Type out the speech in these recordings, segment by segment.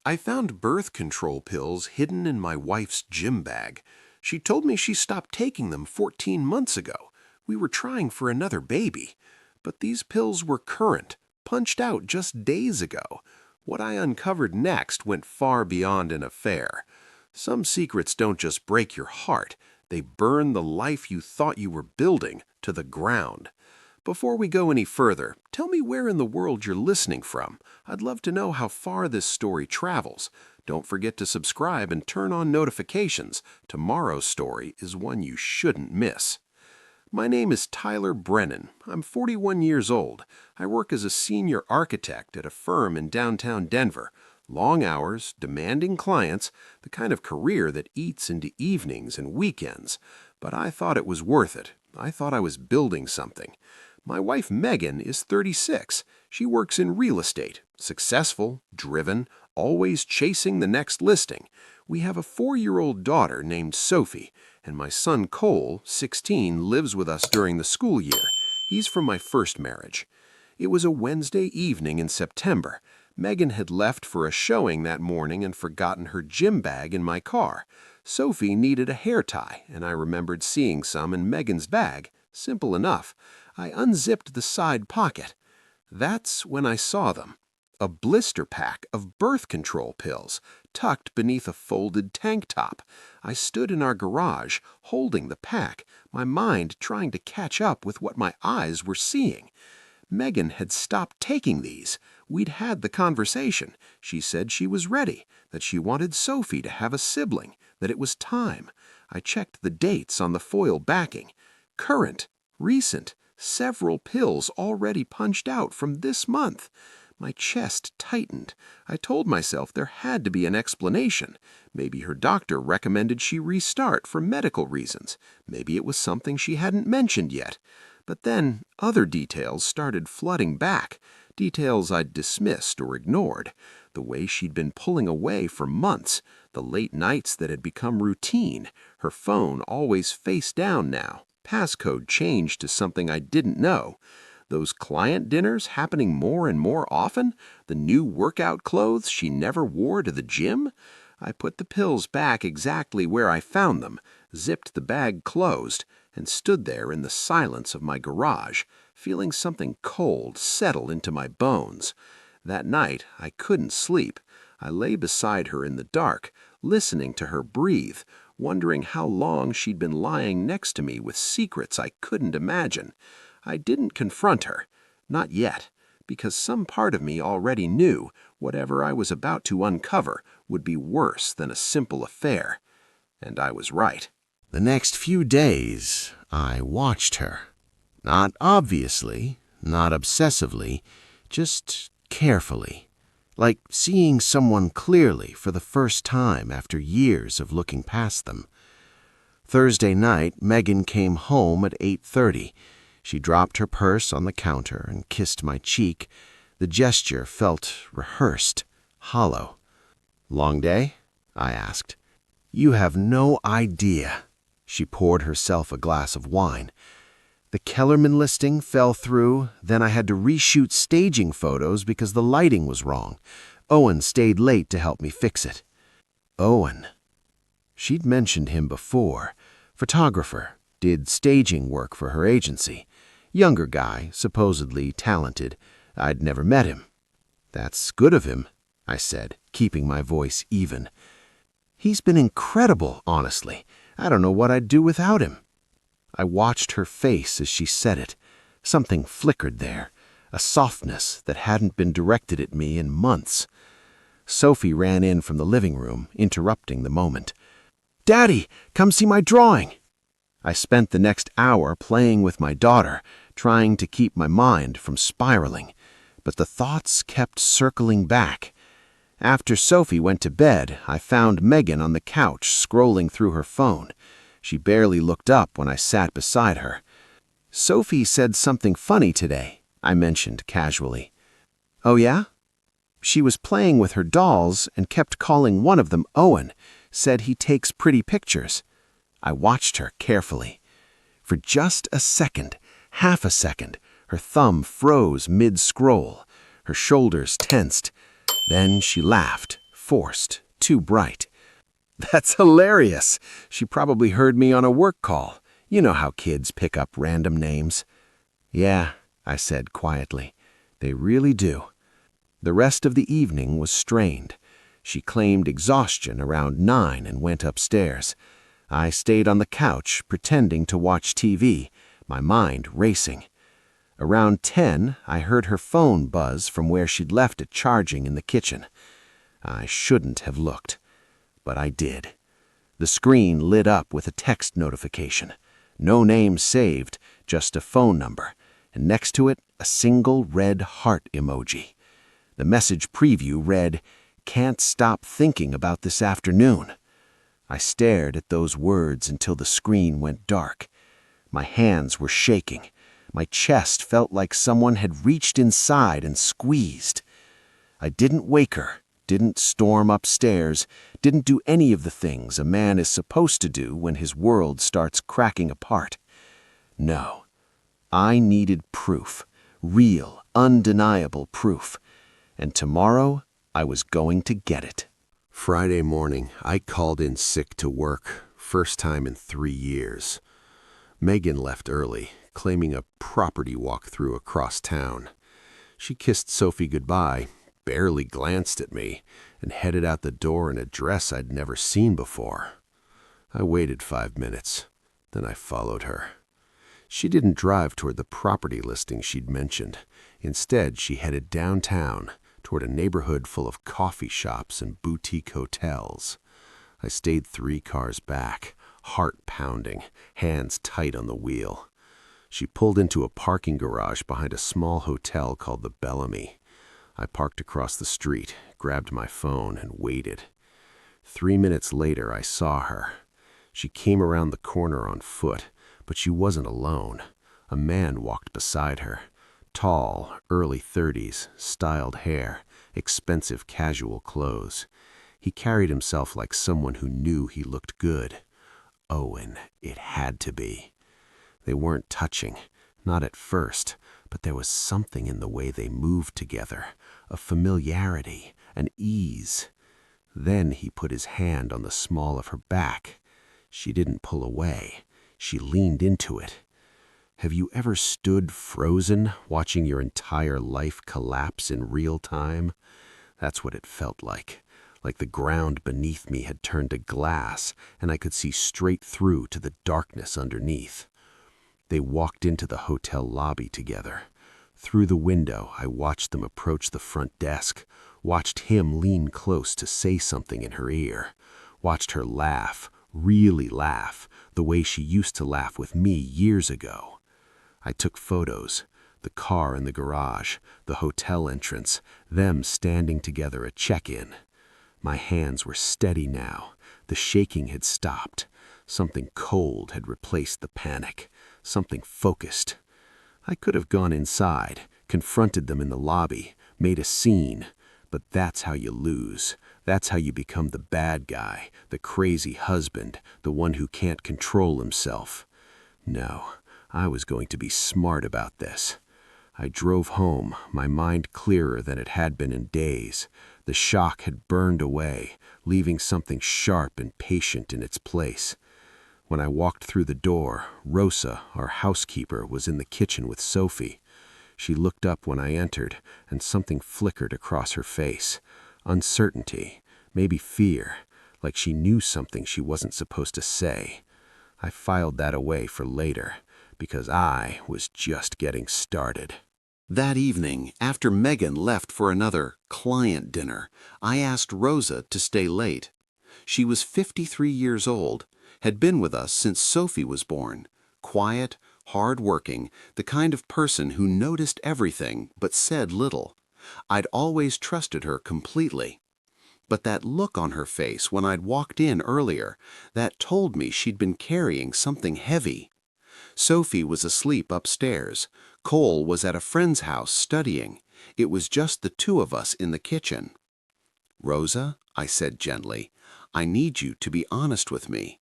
I found birth control pills hidden in my wife's gym bag. She told me she stopped taking them 14 months ago. We were trying for another baby. But these pills were current, punched out just days ago. What I uncovered next went far beyond an affair. Some secrets don't just break your heart, they burn the life you thought you were building to the ground. Before we go any further, tell me where in the world you're listening from. I'd love to know how far this story travels. Don't forget to subscribe and turn on notifications. Tomorrow's story is one you shouldn't miss. My name is Tyler Brennan. I'm 41 years old. I work as a senior architect at a firm in downtown Denver. Long hours, demanding clients, the kind of career that eats into evenings and weekends. But I thought it was worth it. I thought I was building something. My wife Megan is 36. She works in real estate, successful, driven, always chasing the next listing. We have a 4-year-old daughter named Sophie, and my son Cole, 16, lives with us during the school year. He's from my first marriage. It was a Wednesday evening in September. Megan had left for a showing that morning and forgotten her gym bag in my car. Sophie needed a hair tie, and I remembered seeing some in Megan's bag. Simple enough. I unzipped the side pocket. That's when I saw them. A blister pack of birth control pills, tucked beneath a folded tank top. I stood in our garage, holding the pack, my mind trying to catch up with what my eyes were seeing. Megan had stopped taking these. We'd had the conversation. She said she was ready, that she wanted Sophie to have a sibling, that it was time. I checked the dates on the foil backing. Current, recent, several pills already punched out from this month. My chest tightened. I told myself there had to be an explanation. Maybe her doctor recommended she restart for medical reasons. Maybe it was something she hadn't mentioned yet. But then other details started flooding back, details I'd dismissed or ignored. The way she'd been pulling away for months, the late nights that had become routine, her phone always face down now, passcode changed to something I didn't know. Those client dinners happening more and more often? The new workout clothes she never wore to the gym? I put the pills back exactly where I found them, zipped the bag closed, and stood there in the silence of my garage, feeling something cold settle into my bones. That night, I couldn't sleep. I lay beside her in the dark, listening to her breathe, wondering how long she'd been lying next to me with secrets I couldn't imagine. I didn't confront her, not yet, because some part of me already knew whatever I was about to uncover would be worse than a simple affair. And I was right. The next few days, I watched her. Not obviously, not obsessively, just carefully. Like seeing someone clearly for the first time after years of looking past them. Thursday night, Megan came home at 8:30. She dropped her purse on the counter and kissed my cheek. The gesture felt rehearsed, hollow. "Long day?" I asked. "You have no idea." She poured herself a glass of wine. "The Kellerman listing fell through, then I had to reshoot staging photos because the lighting was wrong. Owen stayed late to help me fix it." Owen. She'd mentioned him before. Photographer, did staging work for her agency. Younger guy, supposedly talented. I'd never met him. "That's good of him," I said, keeping my voice even. "He's been incredible, honestly. I don't know what I'd do without him." I watched her face as she said it. Something flickered there, a softness that hadn't been directed at me in months. Sophie ran in from the living room, interrupting the moment. "Daddy, come see my drawing." I spent the next hour playing with my daughter, trying to keep my mind from spiraling, but the thoughts kept circling back. After Sophie went to bed, I found Megan on the couch scrolling through her phone. She barely looked up when I sat beside her. "Sophie said something funny today," I mentioned casually. "Oh yeah?" "She was playing with her dolls and kept calling one of them Owen, said he takes pretty pictures." I watched her carefully. For just a second, half a second, her thumb froze mid-scroll. Her shoulders tensed. Then she laughed, forced, too bright. That's hilarious. She probably heard me on a work call. You know how kids pick up random names. Yeah, I said quietly. They really do. The rest of the evening was strained. She claimed exhaustion around 9 and went upstairs. I stayed on the couch, pretending to watch TV, my mind racing. Around 10, I heard her phone buzz from where she'd left it charging in the kitchen. I shouldn't have looked, but I did. The screen lit up with a text notification. No name saved, just a phone number, and next to it, a single red heart emoji. The message preview read, "Can't stop thinking about this afternoon." I stared at those words until the screen went dark. My hands were shaking. My chest felt like someone had reached inside and squeezed. I didn't wake her, didn't storm upstairs, didn't do any of the things a man is supposed to do when his world starts cracking apart. No, I needed proof, real, undeniable proof, and tomorrow I was going to get it. Friday morning, I called in sick to work, first time in 3 years. Megan left early, claiming a property walkthrough across town. She kissed Sophie goodbye, barely glanced at me, and headed out the door in a dress I'd never seen before. I waited 5 minutes, then I followed her. She didn't drive toward the property listing she'd mentioned. Instead, she headed downtown, toward a neighborhood full of coffee shops and boutique hotels. I stayed 3 cars back, heart pounding, hands tight on the wheel. She pulled into a parking garage behind a small hotel called the Bellamy. I parked across the street, grabbed my phone, and waited. 3 minutes later, I saw her. She came around the corner on foot, but she wasn't alone. A man walked beside her. Tall, early 30s, styled hair, expensive casual clothes. He carried himself like someone who knew he looked good. Owen, it had to be. They weren't touching, not at first, but there was something in the way they moved together, a familiarity, an ease. Then he put his hand on the small of her back. She didn't pull away. She leaned into it. Have you ever stood frozen, watching your entire life collapse in real time? That's what it felt like the ground beneath me had turned to glass, and I could see straight through to the darkness underneath. They walked into the hotel lobby together. Through the window, I watched them approach the front desk, watched him lean close to say something in her ear, watched her laugh, really laugh, the way she used to laugh with me years ago. I took photos, the car in the garage, the hotel entrance, them standing together at check-in. My hands were steady now. The shaking had stopped. Something cold had replaced the panic, something focused. I could have gone inside, confronted them in the lobby, made a scene, but that's how you lose. That's how you become the bad guy, the crazy husband, the one who can't control himself. No, I was going to be smart about this. I drove home, my mind clearer than it had been in days. The shock had burned away, leaving something sharp and patient in its place. When I walked through the door, Rosa, our housekeeper, was in the kitchen with Sophie. She looked up when I entered, and something flickered across her face. Uncertainty, maybe fear, like she knew something she wasn't supposed to say. I filed that away for later, because I was just getting started. That evening, after Megan left for another client dinner, I asked Rosa to stay late. She was 53 years old, had been with us since Sophie was born, quiet, hard-working, the kind of person who noticed everything but said little. I'd always trusted her completely. But that look on her face when I'd walked in earlier, that told me she'd been carrying something heavy. Sophie was asleep upstairs. Cole was at a friend's house studying. It was just the 2 of us in the kitchen. "Rosa," I said gently, "I need you to be honest with me."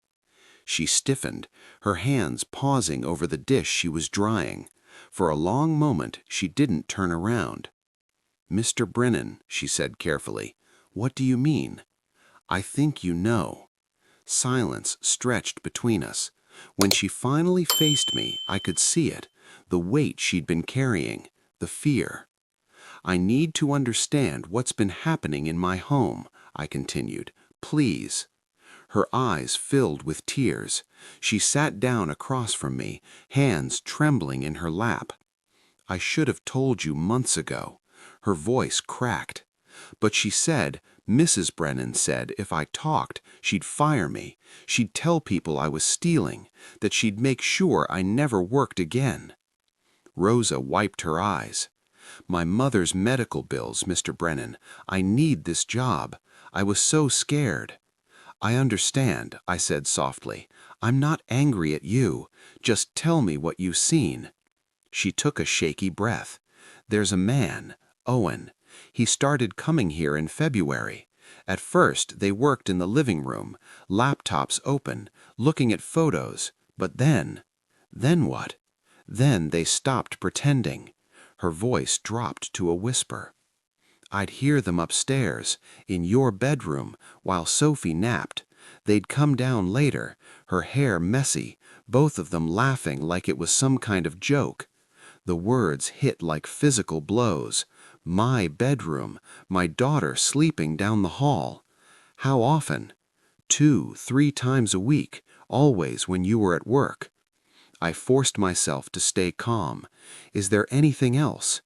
She stiffened, her hands pausing over the dish she was drying. For a long moment, she didn't turn around. "Mr. Brennan," she said carefully, What do you mean? I think you know. Silence stretched between us. When she finally faced me, I could see it, the weight she'd been carrying, the fear. I need to understand what's been happening in my home, I continued. Please. Her eyes filled with tears. She sat down across from me, hands trembling in her lap. I should have told you months ago. Her voice cracked. But she said, Mrs. Brennan said if I talked, she'd fire me. She'd tell people I was stealing, that she'd make sure I never worked again. Rosa wiped her eyes. My mother's medical bills, Mr. Brennan. I need this job. I was so scared. I understand, I said softly. I'm not angry at you. Just tell me what you've seen. She took a shaky breath. There's a man, Owen. He started coming here in February. At first, they worked in the living room, laptops open, looking at photos. But then what? Then they stopped pretending. Her voice dropped to a whisper. I'd hear them upstairs, in your bedroom, while Sophie napped. They'd come down later, her hair messy, both of them laughing like it was some kind of joke. The words hit like physical blows. My bedroom, my daughter sleeping down the hall. How often? 2, 3 times a week, always when you were at work. I forced myself to stay calm. Is there anything else?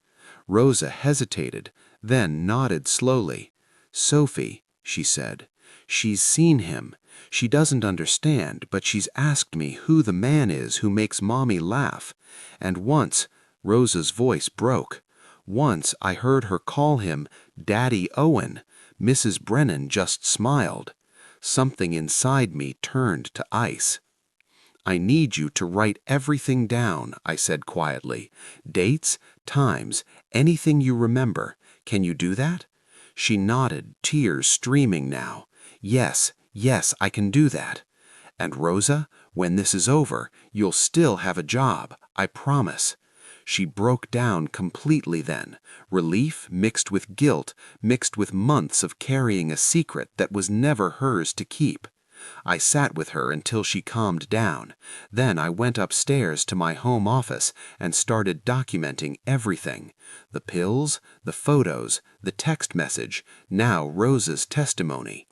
Rosa hesitated, then nodded slowly. Sophie, she said. She's seen him. She doesn't understand, but she's asked me who the man is who makes Mommy laugh. And once, Rosa's voice broke. Once I heard her call him Daddy Owen. Mrs. Brennan just smiled. Something inside me turned to ice. I need you to write everything down, I said quietly. Dates, times, anything you remember. Can you do that? She nodded, tears streaming now. Yes, I can do that. And Rosa, when this is over, you'll still have a job, I promise. She broke down completely then, relief mixed with guilt, mixed with months of carrying a secret that was never hers to keep. I sat with her until she calmed down. Then I went upstairs to my home office and started documenting everything. The pills, the photos, the text message, now Rosa's testimony.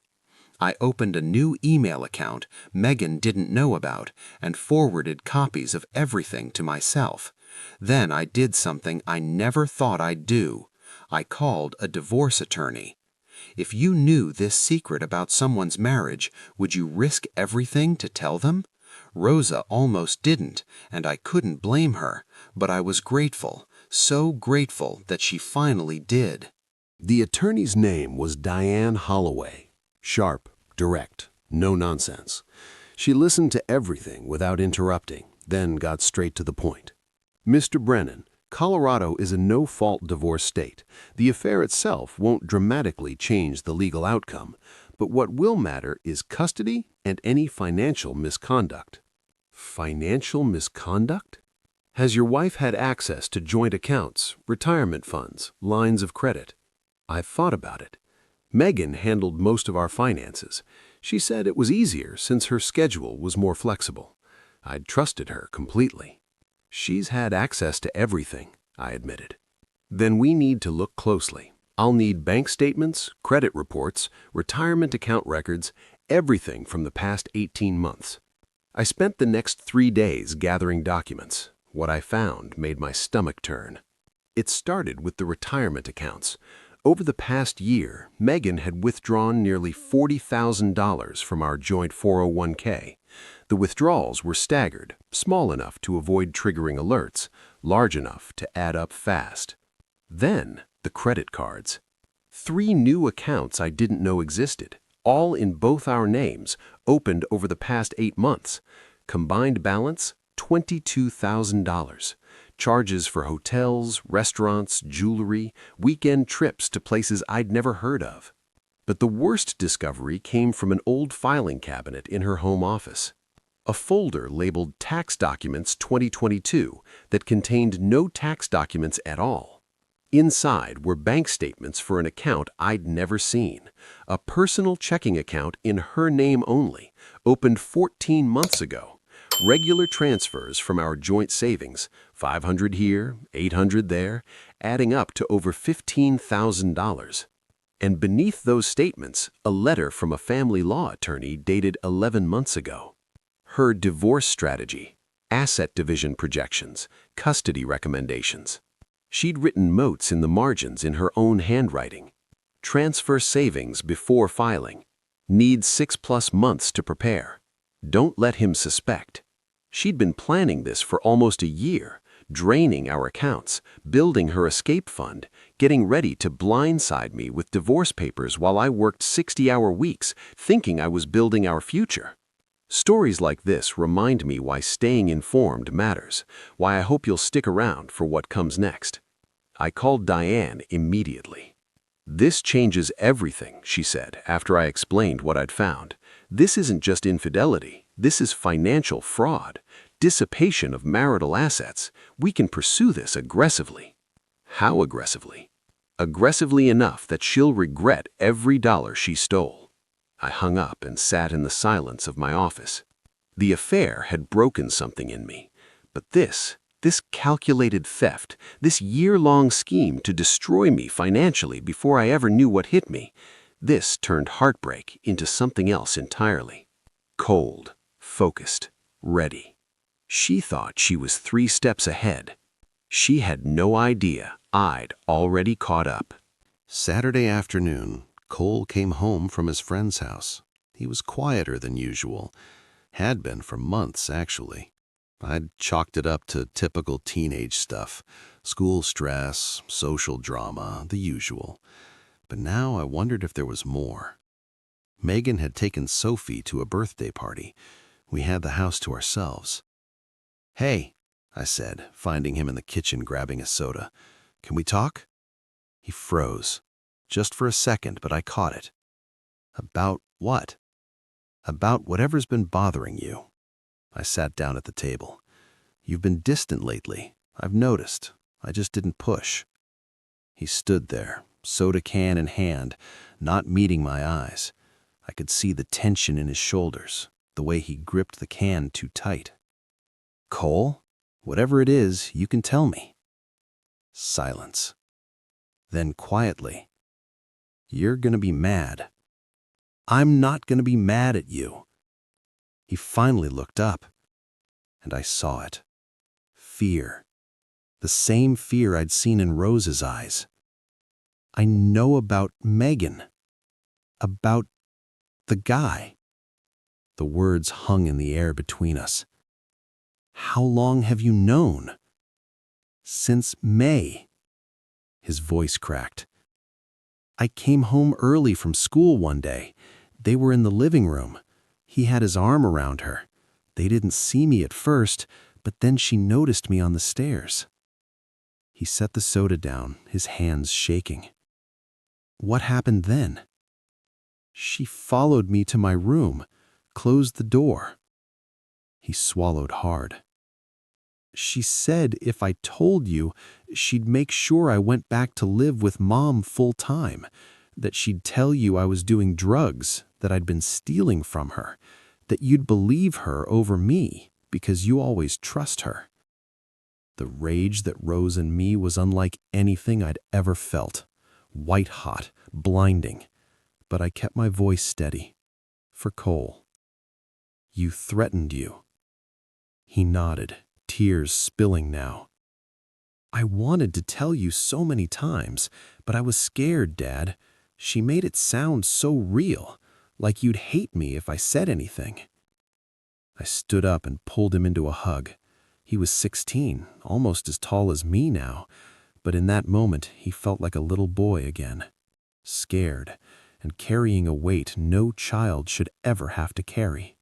I opened a new email account Megan didn't know about and forwarded copies of everything to myself. Then I did something I never thought I'd do. I called a divorce attorney. If you knew this secret about someone's marriage, would you risk everything to tell them? Rosa almost didn't, and I couldn't blame her, but I was grateful, so grateful that she finally did. The attorney's name was Diane Holloway. Sharp, direct, no nonsense. She listened to everything without interrupting, then got straight to the point. Mr. Brennan, Colorado is a no-fault divorce state. The affair itself won't dramatically change the legal outcome, but what will matter is custody and any financial misconduct. Financial misconduct? Has your wife had access to joint accounts, retirement funds, lines of credit? I've thought about it. Megan handled most of our finances. She said it was easier since her schedule was more flexible. I'd trusted her completely. She's had access to everything, I admitted. Then we need to look closely. I'll need bank statements, credit reports, retirement account records, everything from the past 18 months. I spent the next 3 days gathering documents. What I found made my stomach turn. It started with the retirement accounts. Over the past year, Megan had withdrawn nearly $40,000 from our joint 401k. The withdrawals were staggered, small enough to avoid triggering alerts, large enough to add up fast. Then, the credit cards. 3 new accounts I didn't know existed, all in both our names, opened over the past 8 months. Combined balance, $22,000. Charges for hotels, restaurants, jewelry, weekend trips to places I'd never heard of. But the worst discovery came from an old filing cabinet in her home office. A folder labeled Tax Documents 2022 that contained no tax documents at all. Inside were bank statements for an account I'd never seen, a personal checking account in her name only, opened 14 months ago. Regular transfers from our joint savings, 500 here, 800 there, adding up to over $15,000. And beneath those statements, a letter from a family law attorney dated 11 months ago. Her divorce strategy, asset division projections, custody recommendations. She'd written notes in the margins in her own handwriting. Transfer savings before filing. Needs 6+ months to prepare. Don't let him suspect. She'd been planning this for almost a year, draining our accounts, building her escape fund, getting ready to blindside me with divorce papers while I worked 60-hour weeks, thinking I was building our future. Stories like this remind me why staying informed matters, why I hope you'll stick around for what comes next. I called Diane immediately. "This changes everything," she said after I explained what I'd found. "This isn't just infidelity. This is financial fraud, dissipation of marital assets. We can pursue this aggressively." "How aggressively?" "Aggressively enough that she'll regret every dollar she stole." I hung up and sat in the silence of my office. The affair had broken something in me, but this calculated theft, this year-long scheme to destroy me financially before I ever knew what hit me, this turned heartbreak into something else entirely. Cold, focused, ready. She thought she was 3 steps ahead. She had no idea I'd already caught up. Saturday afternoon, Cole came home from his friend's house. He was quieter than usual. Had been for months, actually. I'd chalked it up to typical teenage stuff. School stress, social drama, the usual. But now I wondered if there was more. Megan had taken Sophie to a birthday party. We had the house to ourselves. "Hey," I said, finding him in the kitchen grabbing a soda. "Can we talk?" He froze. Just for a second, but I caught it. "About what?" "About whatever's been bothering you." I sat down at the table. "You've been distant lately. I've noticed. I just didn't push." He stood there, soda can in hand, not meeting my eyes. I could see the tension in his shoulders, the way he gripped the can too tight. "Cole, whatever it is, you can tell me." Silence. Then quietly, "You're gonna be mad." "I'm not gonna be mad at you." He finally looked up, and I saw it. Fear. The same fear I'd seen in Rose's eyes. "I know about Megan. About the guy." The words hung in the air between us. "How long have you known?" "Since May." His voice cracked. "I came home early from school one day. They were in the living room. He had his arm around her. They didn't see me at first, but then she noticed me on the stairs." He set the soda down, his hands shaking. "What happened then?" "She followed me to my room, closed the door." He swallowed hard. "She said if I told you, she'd make sure I went back to live with Mom full time, that she'd tell you I was doing drugs, that I'd been stealing from her, that you'd believe her over me because you always trust her." The rage that rose in me was unlike anything I'd ever felt. White-hot, blinding. But I kept my voice steady. For Cole. "You threatened you." He nodded, tears spilling now. "I wanted to tell you so many times, but I was scared, Dad. She made it sound so real, like you'd hate me if I said anything." I stood up and pulled him into a hug. He was 16, almost as tall as me now, but in that moment he felt like a little boy again. Scared, and carrying a weight no child should ever have to carry.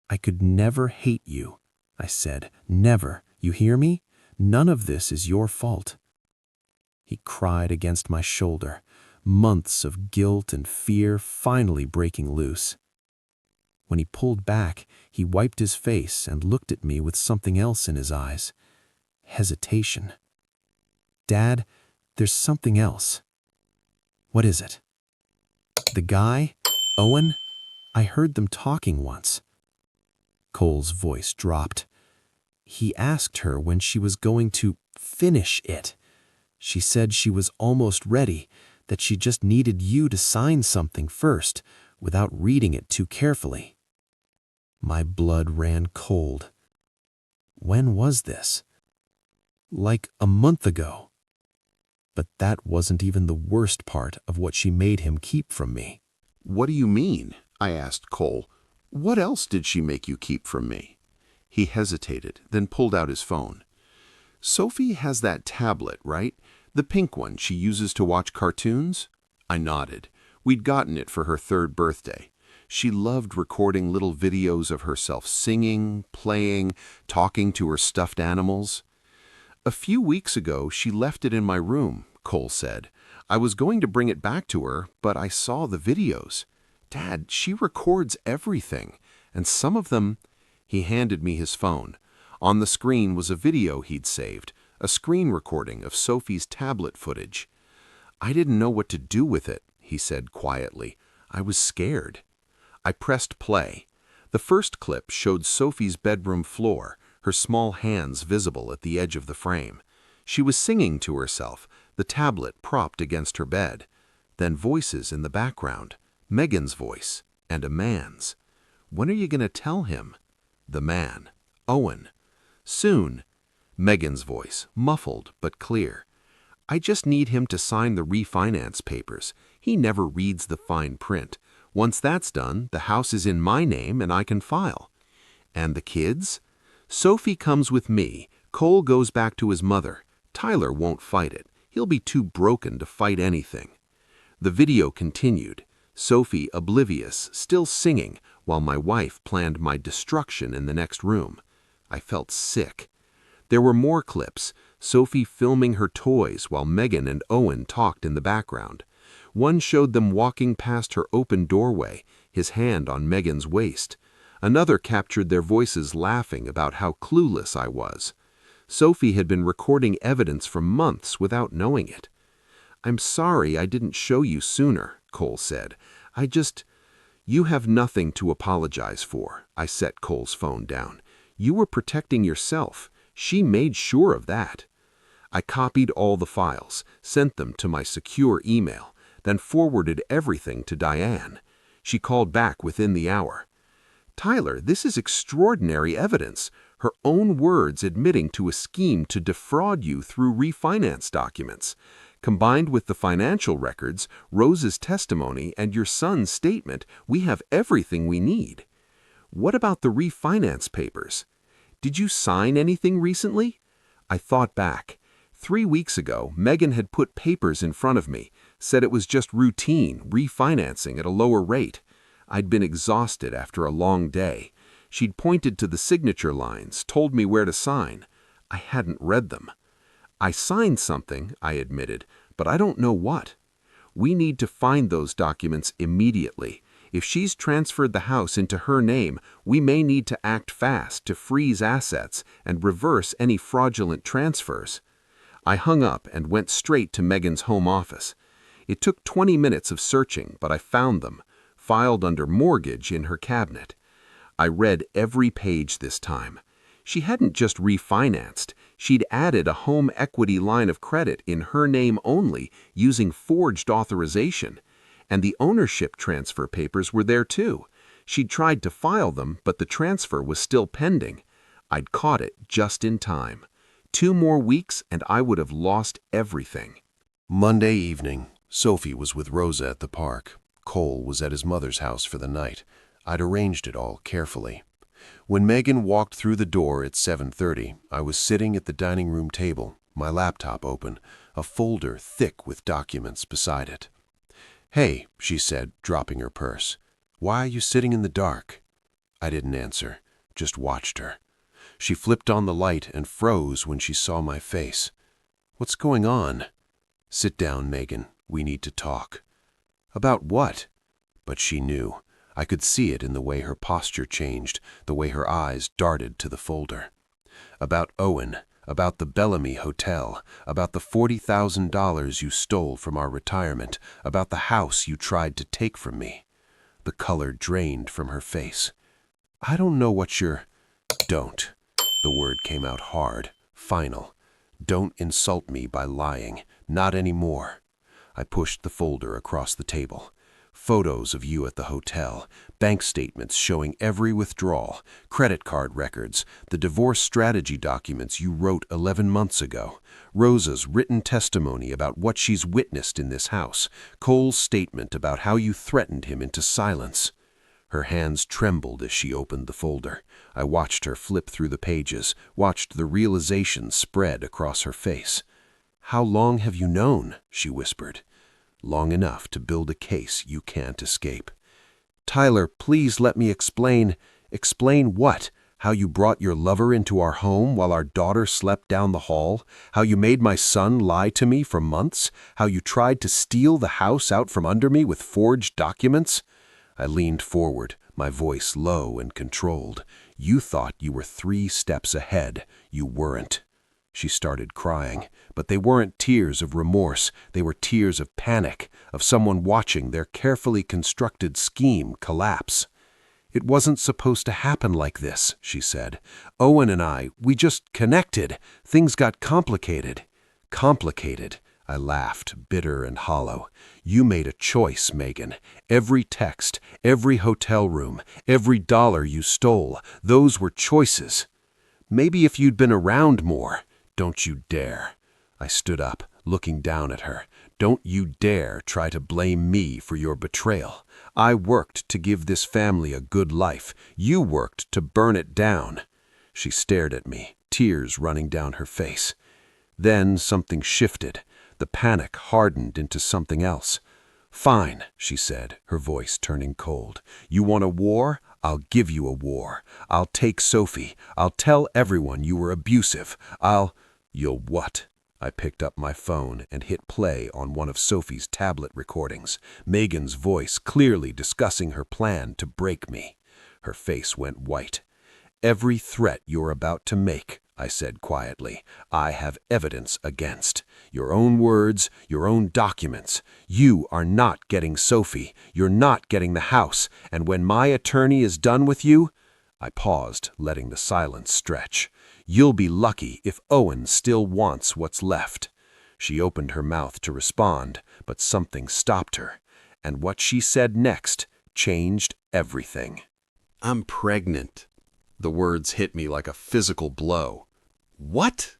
"I could never hate you," I said. "Never. You hear me? None of this is your fault." He cried against my shoulder, months of guilt and fear finally breaking loose. When he pulled back, he wiped his face and looked at me with something else in his eyes. Hesitation. "Dad, There's something else. What is it? The guy? Owen? I heard them talking once. Cole's voice dropped. He asked her when she was going to finish it. She said she was almost ready, that she just needed you to sign something first, without reading it too carefully. My blood ran cold. When was this? Like a month ago. But that wasn't even the worst part of what she made him keep from me. "What do you mean?" I asked Cole. "What else did she make you keep from me?" He hesitated, then pulled out his phone. "Sophie has that tablet, right? The pink one she uses to watch cartoons?" I nodded. We'd gotten it for her 3rd birthday. She loved recording little videos of herself singing, playing, talking to her stuffed animals. "A few weeks ago, she left it in my room," Cole said. "I was going to bring it back to her, but I saw the videos. Dad, she records everything, and some of them—" He handed me his phone. On the screen was a video he'd saved, a screen recording of Sophie's tablet footage. "I didn't know what to do with it," he said quietly. "I was scared." I pressed play. The first clip showed Sophie's bedroom floor, her small hands visible at the edge of the frame. She was singing to herself, the tablet propped against her bed. Then voices in the background, Megan's voice and a man's. "When are you going to tell him?" The man, Owen. "Soon." Megan's voice, muffled but clear. "I just need him to sign the refinance papers. He never reads the fine print. Once that's done, the house is in my name and I can file." "And the kids?" "Sophie comes with me. Cole goes back to his mother. Tyler won't fight it. He'll be too broken to fight anything." The video continued. Sophie oblivious, still singing, while my wife planned my destruction in the next room. I felt sick. There were more clips, Sophie filming her toys while Megan and Owen talked in the background. One showed them walking past her open doorway, his hand on Megan's waist. Another captured their voices laughing about how clueless I was. Sophie had been recording evidence for months without knowing it. "I'm sorry I didn't show you sooner," Cole said. "You have nothing to apologize for." I set Cole's phone down. "You were protecting yourself. She made sure of that." I copied all the files, sent them to my secure email, then forwarded everything to Diane. She called back within the hour. "Tyler, this is extraordinary evidence. Her own words admitting to a scheme to defraud you through refinance documents. Combined with the financial records, Rose's testimony, and your son's statement, we have everything we need." "What about the refinance papers? Did you sign anything recently?" I thought back. 3 weeks ago, Megan had put papers in front of me, said it was just routine, refinancing at a lower rate. I'd been exhausted after a long day. She'd pointed to the signature lines, told me where to sign. I hadn't read them. "I signed something," I admitted, "but I don't know what." "We need to find those documents immediately. If she's transferred the house into her name, we may need to act fast to freeze assets and reverse any fraudulent transfers." I hung up and went straight to Megan's home office. It took 20 minutes of searching, but I found them, filed under mortgage in her cabinet. I read every page this time. She hadn't just refinanced, she'd added a home equity line of credit in her name only using forged authorization. And the ownership transfer papers were there too. She'd tried to file them, but the transfer was still pending. I'd caught it just in time. 2 more weeks and I would have lost everything. Monday evening, Sophie was with Rosa at the park. Cole was at his mother's house for the night. I'd arranged it all carefully. When Megan walked through the door at 7:30, I was sitting at the dining room table, my laptop open, a folder thick with documents beside it. "Hey," she said, dropping her purse. "Why are you sitting in the dark?" I didn't answer, just watched her. She flipped on the light and froze when she saw my face. "What's going on?" "Sit down, Megan. We need to talk." "About what?" But she knew. I could see it in the way her posture changed, the way her eyes darted to the folder. "About Owen. about the Bellamy Hotel, about the $40,000 you stole from our retirement, about the house you tried to take from me. The color drained from her face. I don't know what you're... Don't. The word came out hard, final. Don't insult me by lying. Not anymore. I pushed the folder across the table. Photos of you at the hotel, bank statements showing every withdrawal, credit card records, the divorce strategy documents you wrote 11 months ago, Rosa's written testimony about what she's witnessed in this house, Cole's statement about how you threatened him into silence. Her hands trembled as she opened the folder. I watched her flip through the pages, watched the realization spread across her face. "How long have you known?" she whispered. "Long enough to build a case you can't escape." "Tyler, please let me explain." "Explain what? How you brought your lover into our home while our daughter slept down the hall? How you made my son lie to me for months? How you tried to steal the house out from under me with forged documents?" I leaned forward, my voice low and controlled. "You thought you were 3 steps ahead. You weren't." She started crying, but they weren't tears of remorse. They were tears of panic, of someone watching their carefully constructed scheme collapse. "It wasn't supposed to happen like this," she said. "Owen and I, we just connected. Things got complicated." "Complicated?" I laughed, bitter and hollow. "You made a choice, Megan. Every text, every hotel room, every dollar you stole, those were choices. Maybe if you'd been around more." "Don't you dare." I stood up, looking down at her. "Don't you dare try to blame me for your betrayal. I worked to give this family a good life. You worked to burn it down." She stared at me, tears running down her face. Then something shifted. The panic hardened into something else. "Fine," she said, her voice turning cold. "You want a war? I'll give you a war. I'll take Sophie. I'll tell everyone you were abusive. You'll what?" I picked up my phone and hit play on one of Sophie's tablet recordings, Megan's voice clearly discussing her plan to break me. Her face went white. "Every threat you're about to make," I said quietly, "I have evidence against. Your own words, your own documents. You are not getting Sophie. You're not getting the house. And when my attorney is done with you..." I paused, letting the silence stretch. "You'll be lucky if Owen still wants what's left." She opened her mouth to respond, but something stopped her. And what she said next changed everything. "I'm pregnant." The words hit me like a physical blow. "What?"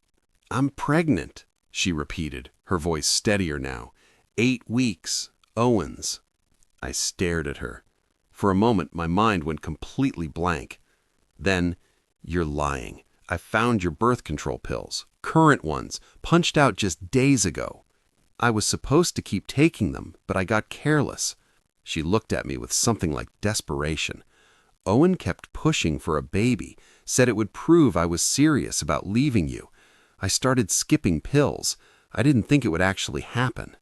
"I'm pregnant," she repeated, her voice steadier now. 8 weeks. Owen's." I stared at her. For a moment, my mind went completely blank. Then, "You're lying. I found your birth control pills, current ones, punched out just days ago. I was supposed to keep taking them, but I got careless." She looked at me with something like desperation. "Owen kept pushing for a baby, said it would prove I was serious about leaving you. I started skipping pills. I didn't think it would actually happen."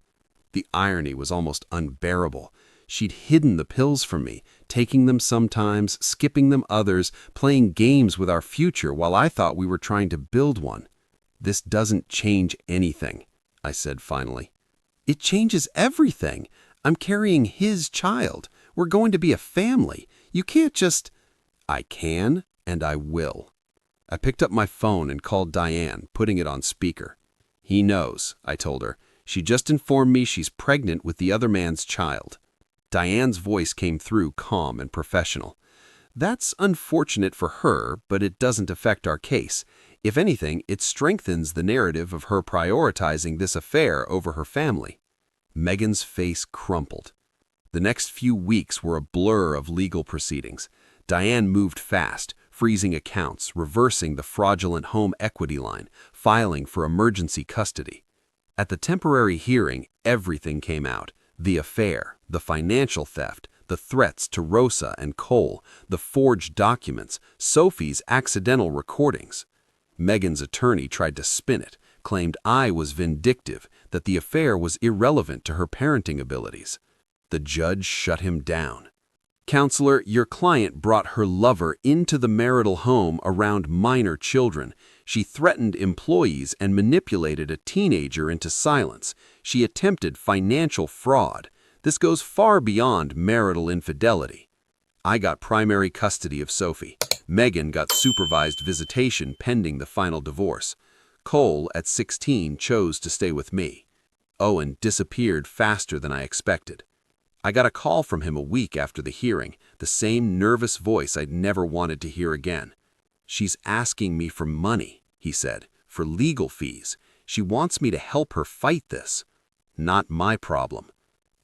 The irony was almost unbearable. She'd hidden the pills from me, taking them sometimes, skipping them others, playing games with our future while I thought we were trying to build one. "This doesn't change anything," I said finally. "It changes everything. I'm carrying his child. We're going to be a family. You can't just..." "I can, and I will." I picked up my phone and called Diane, putting it on speaker. "He knows," I told her. "She just informed me she's pregnant with the other man's child." Diane's voice came through calm and professional. "That's unfortunate for her, but it doesn't affect our case. If anything, it strengthens the narrative of her prioritizing this affair over her family." Megan's face crumpled. The next few weeks were a blur of legal proceedings. Diane moved fast, freezing accounts, reversing the fraudulent home equity line, filing for emergency custody. At the temporary hearing, everything came out. The affair, the financial theft, the threats to Rosa and Cole, the forged documents, Sophie's accidental recordings. Megan's attorney tried to spin it, claimed I was vindictive, that the affair was irrelevant to her parenting abilities. The judge shut him down. "Counselor, your client brought her lover into the marital home around minor children. She threatened employees and manipulated a teenager into silence. She attempted financial fraud. This goes far beyond marital infidelity. I got primary custody of Sophie. Megan got supervised visitation pending the final divorce. Cole, at 16, chose to stay with me. Owen disappeared faster than I expected. I got a call from him a week after the hearing, the same nervous voice I'd never wanted to hear again. "She's asking me for money," he said, "for legal fees. She wants me to help her fight this." Not my problem.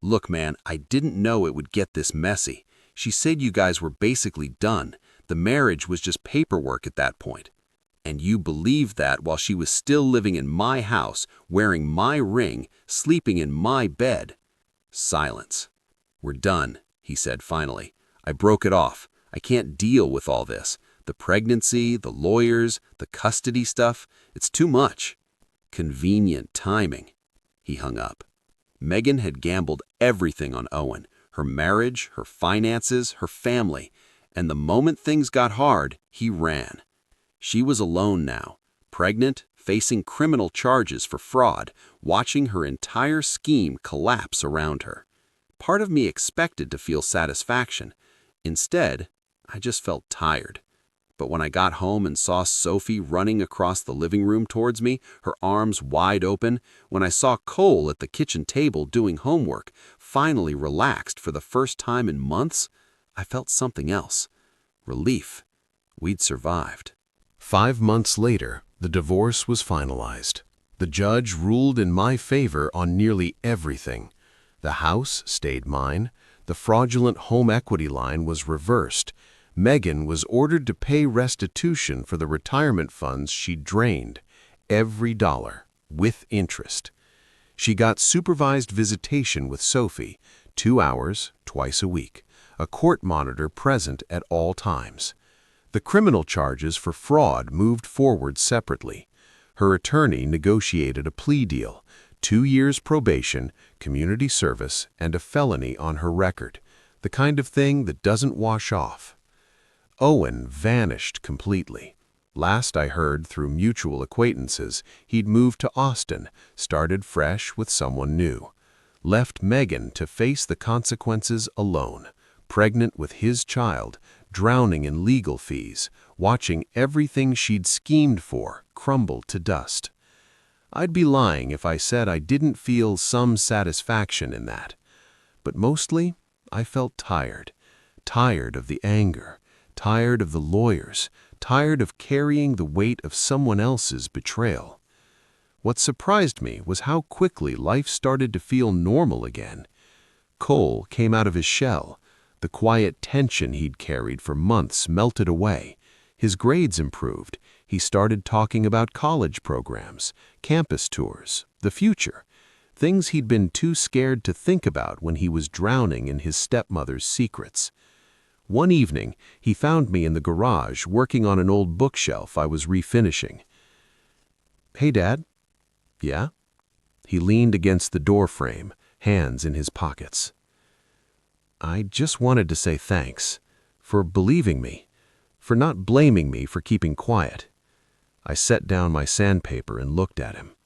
"Look, man, I didn't know it would get this messy. She said you guys were basically done. The marriage was just paperwork at that point. And you believed that while she was still living in my house, wearing my ring, sleeping in my bed." Silence. "We're done," he said finally. "I broke it off. I can't deal with all this. The pregnancy, the lawyers, the custody stuff, it's too much." Convenient timing. He hung up. Megan had gambled everything on Owen, her marriage, her finances, her family, and the moment things got hard, he ran. She was alone now, pregnant, facing criminal charges for fraud, watching her entire scheme collapse around her. Part of me expected to feel satisfaction. Instead, I just felt tired. But when I got home and saw Sophie running across the living room towards me, her arms wide open, when I saw Cole at the kitchen table doing homework, finally relaxed for the first time in months, I felt something else. Relief. We'd survived. 5 months later, the divorce was finalized. The judge ruled in my favor on nearly everything. The house stayed mine. The fraudulent home equity line was reversed. Megan was ordered to pay restitution for the retirement funds she drained, every dollar, with interest. She got supervised visitation with Sophie, 2 hours, twice a week, a court monitor present at all times. The criminal charges for fraud moved forward separately. Her attorney negotiated a plea deal, 2 years probation, community service, and a felony on her record, the kind of thing that doesn't wash off. Owen vanished completely. Last I heard through mutual acquaintances, he'd moved to Austin, started fresh with someone new. Left Megan to face the consequences alone, pregnant with his child, drowning in legal fees, watching everything she'd schemed for crumble to dust. I'd be lying if I said I didn't feel some satisfaction in that. But mostly, I felt tired. Tired of the anger. Tired of the lawyers, tired of carrying the weight of someone else's betrayal. What surprised me was how quickly life started to feel normal again. Cole came out of his shell. The quiet tension he'd carried for months melted away. His grades improved. He started talking about college programs, campus tours, the future, things he'd been too scared to think about when he was drowning in his stepmother's secrets. One evening, he found me in the garage working on an old bookshelf I was refinishing. "Hey, Dad." "Yeah?" He leaned against the door frame, hands in his pockets. "I just wanted to say thanks for believing me, for not blaming me for keeping quiet." I set down my sandpaper and looked at him.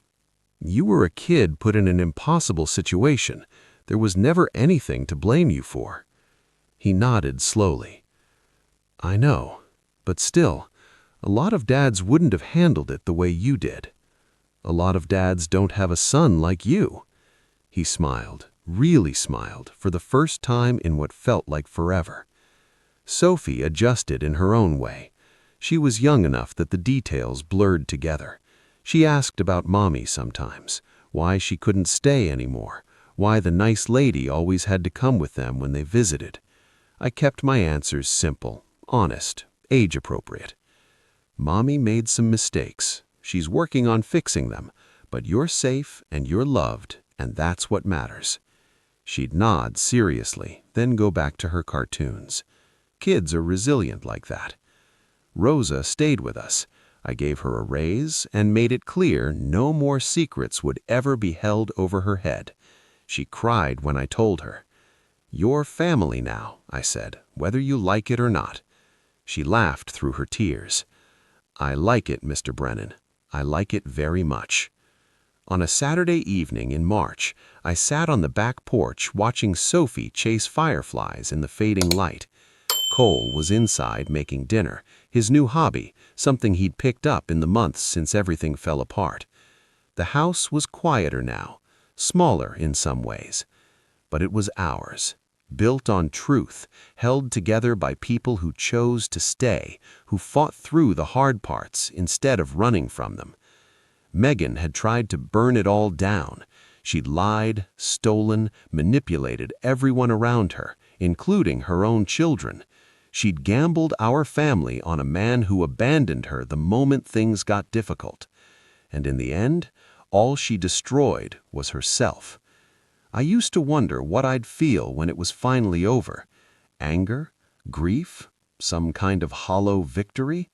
"You were a kid put in an impossible situation. There was never anything to blame you for." He nodded slowly. "I know, but still, a lot of dads wouldn't have handled it the way you did. A lot of dads don't have a son like you." He smiled, really smiled, for the first time in what felt like forever. Sophie adjusted in her own way. She was young enough that the details blurred together. She asked about Mommy sometimes, why she couldn't stay anymore, why the nice lady always had to come with them when they visited. I kept my answers simple, honest, age-appropriate. "Mommy made some mistakes. She's working on fixing them, but you're safe and you're loved, and that's what matters." She'd nod seriously, then go back to her cartoons. Kids are resilient like that. Rosa stayed with us. I gave her a raise and made it clear no more secrets would ever be held over her head. She cried when I told her. "You're family now," I said, "whether you like it or not." She laughed through her tears. I like it, Mr. Brennan. I like it very much. On a Saturday evening in March, I sat on the back porch watching Sophie chase fireflies in the fading light. Cole was inside making dinner, his new hobby, something he'd picked up in the months since everything fell apart. The house was quieter now, smaller in some ways. But it was ours, built on truth, held together by people who chose to stay, who fought through the hard parts instead of running from them. Megan had tried to burn it all down. She'd lied, stolen, manipulated everyone around her, including her own children. She'd gambled our family on a man who abandoned her the moment things got difficult. And in the end, all she destroyed was herself. I used to wonder what I'd feel when it was finally over. Anger? Grief? Some kind of hollow victory?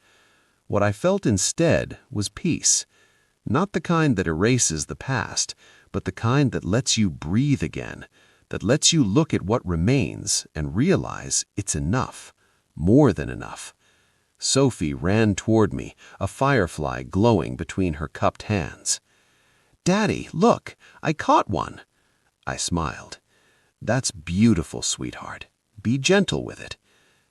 What I felt instead was peace. Not the kind that erases the past, but the kind that lets you breathe again, that lets you look at what remains and realize it's enough, more than enough. Sophie ran toward me, a firefly glowing between her cupped hands. "Daddy, look, I caught one." I smiled. "That's beautiful, sweetheart. Be gentle with it."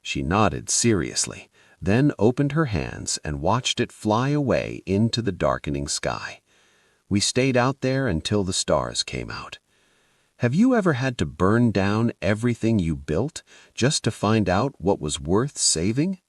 She nodded seriously, then opened her hands and watched it fly away into the darkening sky. We stayed out there until the stars came out. Have you ever had to burn down everything you built just to find out what was worth saving?